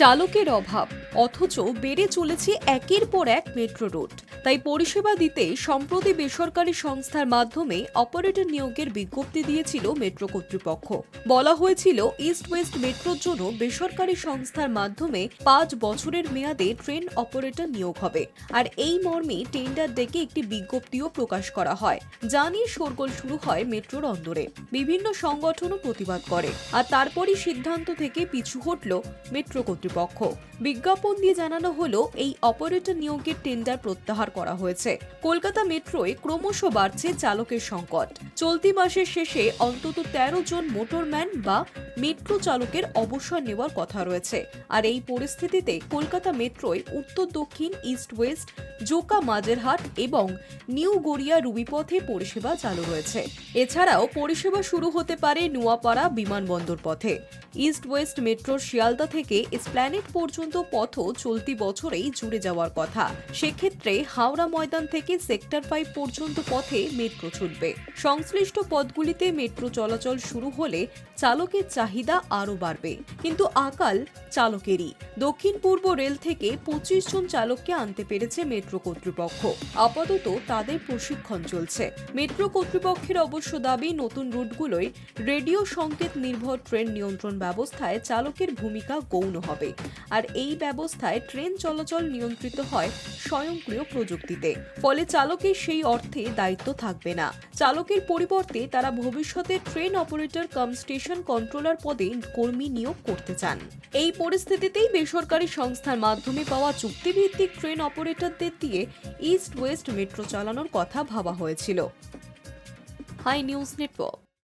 চালকের অভাব, অথচ বেড়ে চলেছে একের পর এক মেট্রো রুট। তাই পরিষেবা দিতে সম্প্রতি বেসরকারি সংস্থার মাধ্যমে অপারেটর নিয়োগের বিজ্ঞপ্তি দিয়েছিল মেট্রো কর্তৃপক্ষ। বলা হয়েছিল ইস্ট ওয়েস্ট মেট্রোর জন্য বেসরকারি সংস্থার মাধ্যমে 5 বছরের মেয়াদে ট্রেন অপারেটর নিয়োগ হবে। আর এই মর্মে টেন্ডার ডেকে একটি বিজ্ঞপ্তিও প্রকাশ করা হয়, যা নিয়ে শোরগোল শুরু হয় মেট্রোর অন্দরে। বিভিন্ন সংগঠনও প্রতিবাদ করে, আর তারপরই সিদ্ধান্ত থেকে পিছু হটল মেট্রো কর্তৃপক্ষ। বিজ্ঞাপন দিয়ে জানানো হলো এই অপারেটর নিয়োগের টেন্ডার প্রত্যাহার করা হয়েছে। কলকাতা মেট্রোয় ক্রমশ বাড়ছে চালকের সংকট। চলতি মাসের শেষে অন্তত 13 জন মোটরম্যান বা মেট্রো চালকের অবসর নেওয়ার কথা রয়েছে। আর এই পরিস্থিতিতে কলকাতা মেট্রোয় উত্তর দক্ষিণ, ইস্ট ওয়েস্ট, জোকা মাঝেরহাট এবং নিউ গড়িয়া রুবিপথে পরিষেবা চালু রয়েছে। এছাড়াও পরিষেবা শুরু হতে পারে নোয়াপাড়া বিমানবন্দর পথে। ইস্ট ওয়েস্ট মেট্রোর শিয়ালদা থেকে এসপ্ল্যানেড পর্যন্ত পথও চলতি বছরেই জুড়ে যাওয়ার কথা। সেক্ষেত্রে হাওড়া ময়দান থেকে সেক্টর 5 পর্যন্ত পথে মেট্রো ছুটবে। সংশ্লিষ্ট পথগুলিতে মেট্রো চলাচল শুরু হলে চালকের চাহিদা আরও বাড়বে, কিন্তু আকাল চালকেরই। দক্ষিণ পূর্ব রেল থেকে 25 জন চালককে আনতে পেরেছে মেট্রো কর্তৃপক্ষ। আপাতত তাদের প্রশিক্ষণ চলছে। মেট্রো কর্তৃপক্ষের অবশ্য দাবি, নতুন রুটগুলোয় রেডিও সংকেত নির্ভর ট্রেন নিয়ন্ত্রণ ব্যবস্থায় চালকের ভূমিকা গৌণ হবে। আর এই ব্যবস্থায় ট্রেন চলাচল নিয়ন্ত্রিত হয় স্বয়ংক্রিয় প্রযুক্তিতে। ফলে চালকের সেই অর্থে দায়িত্ব থাকবে না। চালকের পরিবর্তে তারা ভবিষ্যতে ট্রেন অপারেটর কাম স্টেশন কন্ট্রোলার পদে কর্মী নিয়োগ করতে চান। এই পরিস্থিতিতেই বেসরকারি সংস্থার মাধ্যমে পাওয়া চুক্তিভিত্তিক ট্রেন অপারেটরদের দিয়ে ইস্ট ওয়েস্ট মেট্রো চালানোর কথা ভাবা হয়েছিল। Hi News network.